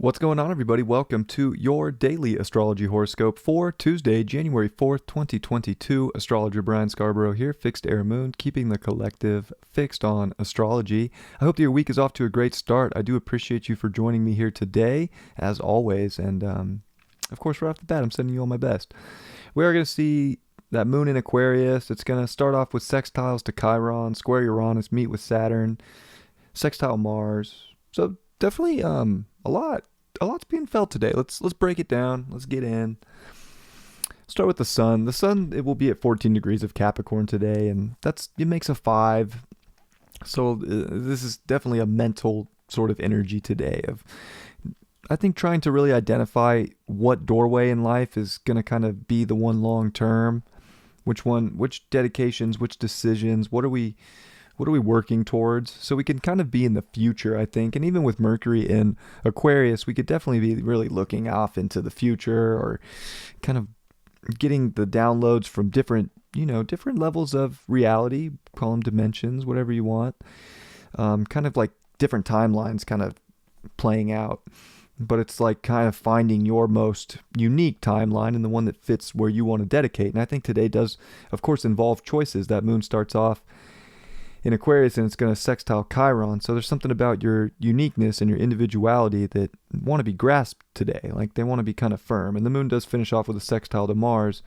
What's going on, everybody? Welcome to your daily astrology horoscope for Tuesday, January 4th, 2022. Astrologer Brian Scarborough here, Fixed Air Moon, keeping the collective fixed on astrology. I hope that your week is off to a great start. I do appreciate you for joining me here today, as always. And of course, right off the bat, I'm sending you all my best. We are going to see that moon in Aquarius. It's going to start off with sextiles to Chiron, square Uranus, meet with Saturn, sextile Mars. So definitely a lot's being felt today. Let's break it down. Let's get in. Start with the sun. The sun, it will be at 14 degrees of Capricorn today, and it makes a 5. So this is definitely a mental sort of energy today of, I think, trying to really identify what doorway in life is going to kind of be the one long term. Which dedications, which decisions, what are we working towards, so we can kind of be in the future, I think. And even with Mercury in Aquarius, we could definitely be really looking off into the future, or kind of getting the downloads from different levels of reality, call them dimensions, whatever you want, kind of like different timelines kind of playing out. But it's like kind of finding your most unique timeline and the one that fits where you want to dedicate. And I think today does, of course, involve choices. That moon starts off in Aquarius, and it's going to sextile Chiron. So there's something about your uniqueness and your individuality that want to be grasped today. Like, they want to be kind of firm. And the moon does finish off with a sextile to Mars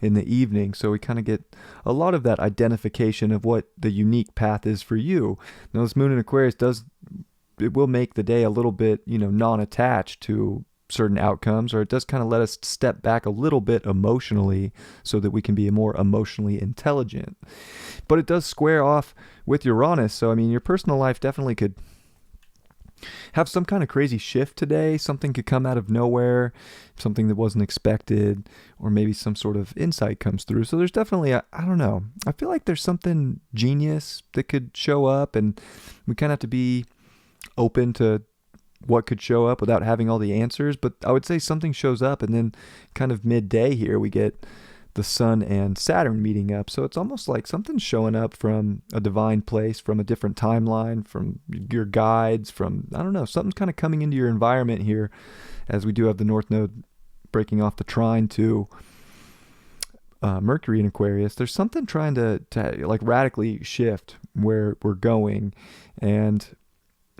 in the evening. So we kind of get a lot of that identification of what the unique path is for you. Now, this moon in Aquarius it will make the day a little bit, non-attached to certain outcomes, or it does kind of let us step back a little bit emotionally so that we can be more emotionally intelligent. But it does square off with Uranus. So, I mean, your personal life definitely could have some kind of crazy shift today. Something could come out of nowhere, something that wasn't expected, or maybe some sort of insight comes through. So there's definitely, I don't know, I feel like there's something genius that could show up, and we kind of have to be open to what could show up without having all the answers. But I would say something shows up, and then kind of midday here we get the Sun and Saturn meeting up. So it's almost like something's showing up from a divine place, from a different timeline, from your guides, from, I don't know, something's kind of coming into your environment here, as we do have the North Node breaking off the trine to Mercury in Aquarius. There's something trying to like radically shift where we're going, and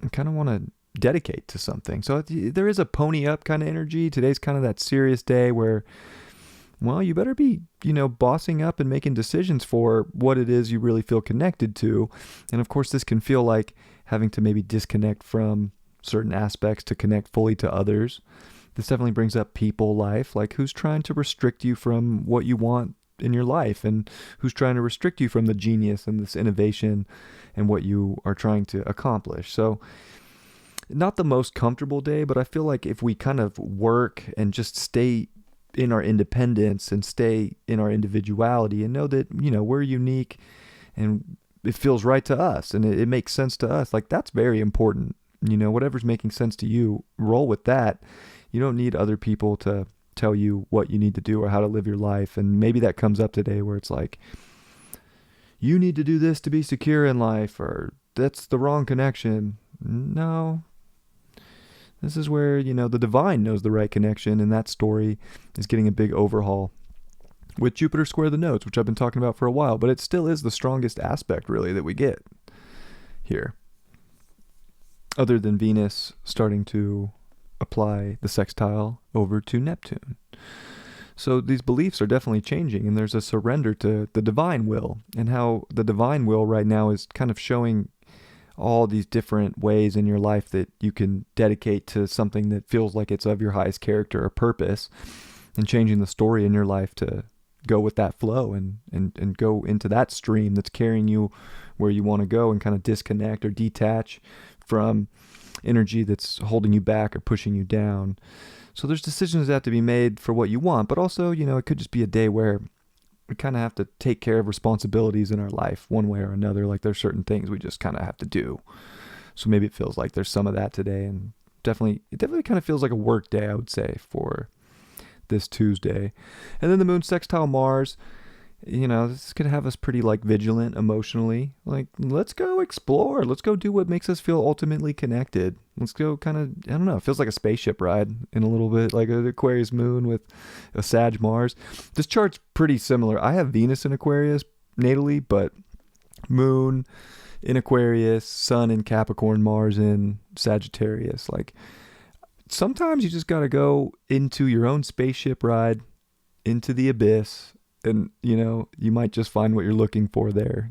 I kind of want to dedicate to something. So there is a pony up kind of energy. Today's kind of that serious day where, well, you better be, bossing up and making decisions for what it is you really feel connected to. And of course, this can feel like having to maybe disconnect from certain aspects to connect fully to others. This definitely brings up people life, like who's trying to restrict you from what you want in your life, and who's trying to restrict you from the genius and this innovation and what you are trying to accomplish. So not the most comfortable day, but I feel like if we kind of work and just stay in our independence and stay in our individuality and know that, we're unique and it feels right to us and it makes sense to us, like that's very important. Whatever's making sense to you, roll with that. You don't need other people to tell you what you need to do or how to live your life. And maybe that comes up today where it's like, you need to do this to be secure in life, or that's the wrong connection. No. This is where, the divine knows the right connection, and that story is getting a big overhaul with Jupiter square the nodes, which I've been talking about for a while, but it still is the strongest aspect, really, that we get here. Other than Venus starting to apply the sextile over to Neptune. So these beliefs are definitely changing, and there's a surrender to the divine will, and how the divine will right now is kind of showing all these different ways in your life that you can dedicate to something that feels like it's of your highest character or purpose, and changing the story in your life to go with that flow and go into that stream that's carrying you where you want to go, and kind of disconnect or detach from energy that's holding you back or pushing you down. So there's decisions that have to be made for what you want, but also, it could just be a day where we kind of have to take care of responsibilities in our life one way or another. Like there's certain things we just kind of have to do. So maybe it feels like there's some of that today, and it definitely kind of feels like a work day, I would say, for this Tuesday. And then the moon sextile Mars This could have us pretty like vigilant emotionally. Like, let's go explore. Let's go do what makes us feel ultimately connected. Let's go kind of, I don't know, it feels like a spaceship ride in a little bit, like an Aquarius moon with a Sag Mars. This chart's pretty similar. I have Venus in Aquarius natally, but moon in Aquarius, sun in Capricorn, Mars in Sagittarius. Like, sometimes you just got to go into your own spaceship ride into the abyss, and you might just find what you're looking for there.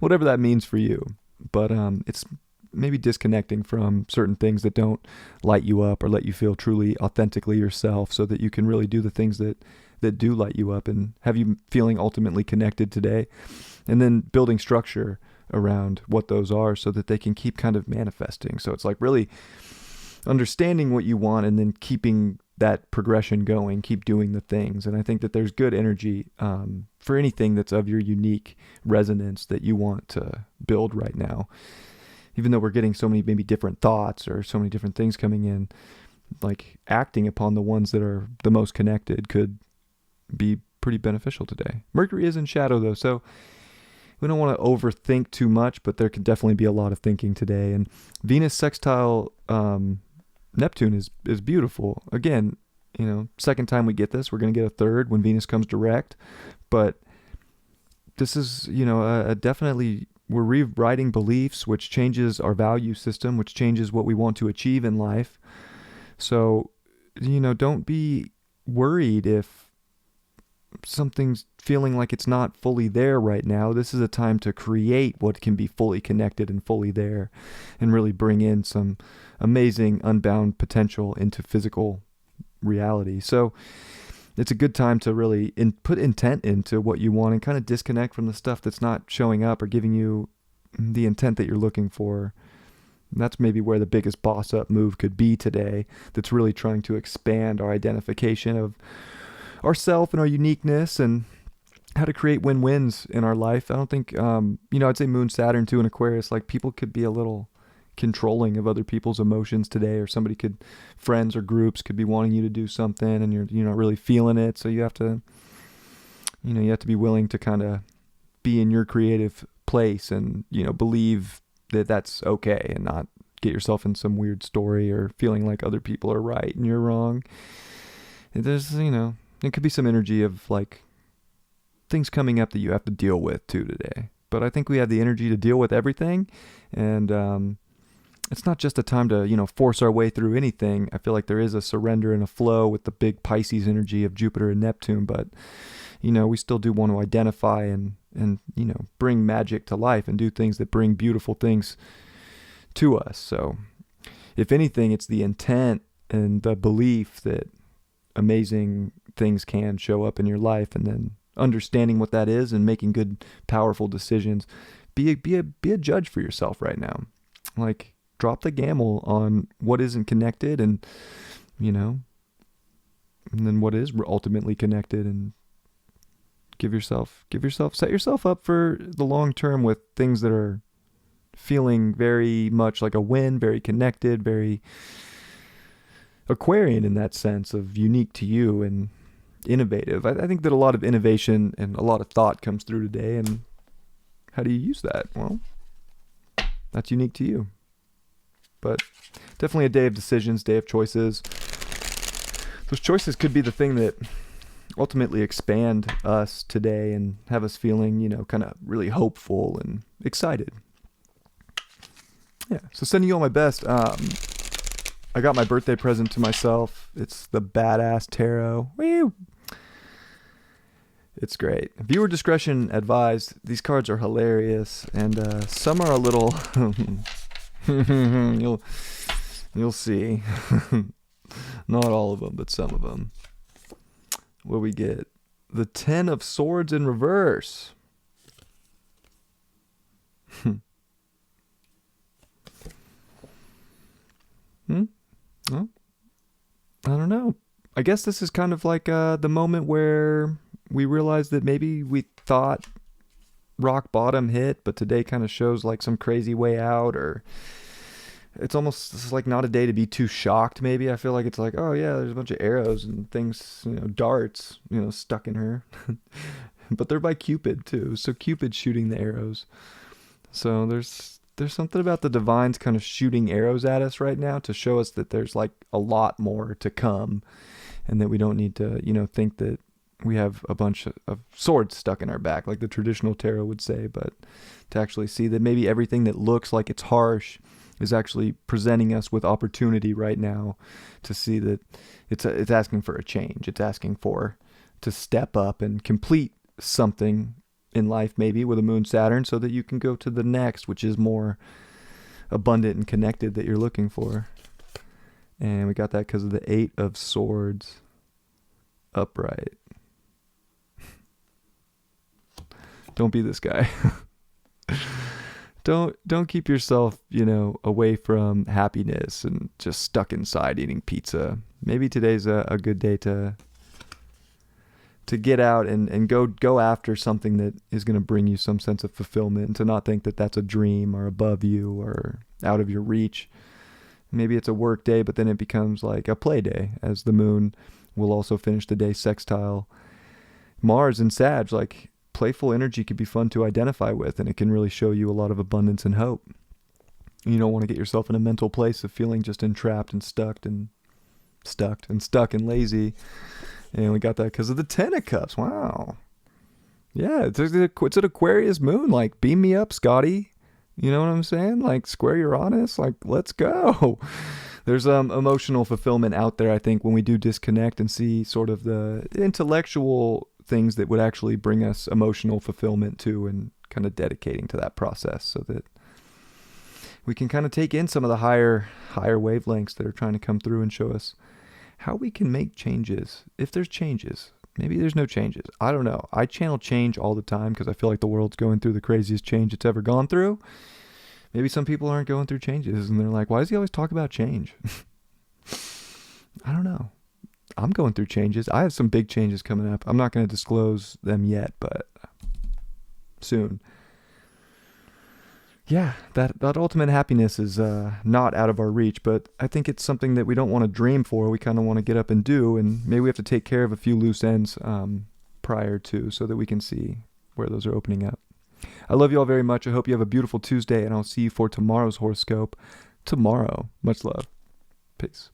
Whatever that means for you. But it's maybe disconnecting from certain things that don't light you up or let you feel truly authentically yourself, so that you can really do the things that do light you up and have you feeling ultimately connected today. And then building structure around what those are so that they can keep kind of manifesting. So it's like really understanding what you want and then keeping that progression going, keep doing the things. And I think that there's good energy for anything that's of your unique resonance that you want to build right now. Even though we're getting so many maybe different thoughts or so many different things coming in, like acting upon the ones that are the most connected could be pretty beneficial today. Mercury is in shadow though, so we don't want to overthink too much, but there could definitely be a lot of thinking today. And Venus sextile Neptune is beautiful. Again, second time we get this, we're going to get a third when Venus comes direct. But this is, definitely, we're rewriting beliefs, which changes our value system, which changes what we want to achieve in life. So, don't be worried if something's feeling like it's not fully there right now. This is a time to create what can be fully connected and fully there, and really bring in some amazing unbound potential into physical reality. So it's a good time to really put intent into what you want and kind of disconnect from the stuff that's not showing up or giving you the intent that you're looking for. And that's maybe where the biggest boss up move could be today, that's really trying to expand our identification of ourself and our uniqueness and how to create win-wins in our life. I don't think, I'd say Moon Saturn too in Aquarius, like people could be a little controlling of other people's emotions today, or friends or groups could be wanting you to do something and you're not really feeling it. So you have to be willing to kind of be in your creative place and, believe that that's okay and not get yourself in some weird story or feeling like other people are right and you're wrong. There's, there could be some energy of like things coming up that you have to deal with too today. But I think we have the energy to deal with everything. And it's not just a time to, force our way through anything. I feel like there is a surrender and a flow with the big Pisces energy of Jupiter and Neptune. But, we still do want to identify and bring magic to life and do things that bring beautiful things to us. So if anything, it's the intent and the belief that amazing things can show up in your life, and then understanding what that is and making good, powerful decisions. Be a judge for yourself right now. Like, drop the gamble on what isn't connected, and then what is ultimately connected, and set yourself up for the long term with things that are feeling very much like a win, very connected, very Aquarian in that sense of unique to you and innovative. I think that a lot of innovation and a lot of thought comes through today. And how do you use that? Well, that's unique to you. But definitely a day of decisions, day of choices. Those choices could be the thing that ultimately expand us today and have us feeling, kind of really hopeful and excited. Yeah. So sending you all my best. I got my birthday present to myself. It's the Badass Tarot. Woo! It's great. Viewer discretion advised. These cards are hilarious, and some are a little. You'll see. Not all of them, but some of them. What we get? The 10 of Swords in reverse. Well, I don't know. I guess this is kind of like the moment where we realize that maybe we thought rock bottom hit, but today kind of shows like some crazy way out, or it's like not a day to be too shocked. Maybe I feel like it's like, oh yeah, there's a bunch of arrows and things, darts, stuck in her. but they're by Cupid too. So Cupid's shooting the arrows. So there's something about the divines kind of shooting arrows at us right now to show us that there's like a lot more to come, and that we don't need to, think that we have a bunch of swords stuck in our back, like the traditional tarot would say, but to actually see that maybe everything that looks like it's harsh is actually presenting us with opportunity right now, to see that it's asking for a change. It's asking to step up and complete something in life, maybe with a moon Saturn, so that you can go to the next, which is more abundant and connected, that you're looking for. And we got that because of the 8 of Swords upright. Don't be this guy. Don't keep yourself, away from happiness and just stuck inside eating pizza. Maybe today's a good day to get out and go after something that is going to bring you some sense of fulfillment, and to not think that that's a dream or above you or out of your reach. Maybe it's a work day, but then it becomes like a play day, as the moon will also finish the day sextile Mars and Sag. Like, playful energy could be fun to identify with, and it can really show you a lot of abundance and hope. You don't want to get yourself in a mental place of feeling just entrapped and stuck and lazy. And we got that because of the 10 of Cups. Wow. Yeah, it's an Aquarius moon. Like, beam me up, Scotty. You know what I'm saying? Like, square Uranus. Like, let's go. There's emotional fulfillment out there, I think, when we do disconnect and see sort of the intellectual things that would actually bring us emotional fulfillment too, and kind of dedicating to that process, so that we can kind of take in some of the higher wavelengths that are trying to come through and show us how we can make changes. If there's changes, maybe there's no changes. I don't know. I channel change all the time because I feel like the world's going through the craziest change it's ever gone through. Maybe some people aren't going through changes, and they're like, why does he always talk about change? I don't know. I'm going through changes. I have some big changes coming up. I'm not going to disclose them yet, but soon. Yeah, that ultimate happiness is not out of our reach, but I think it's something that we don't want to dream for. We kind of want to get up and do, and maybe we have to take care of a few loose ends prior to, so that we can see where those are opening up. I love you all very much. I hope you have a beautiful Tuesday, and I'll see you for tomorrow's horoscope tomorrow. Much love. Peace.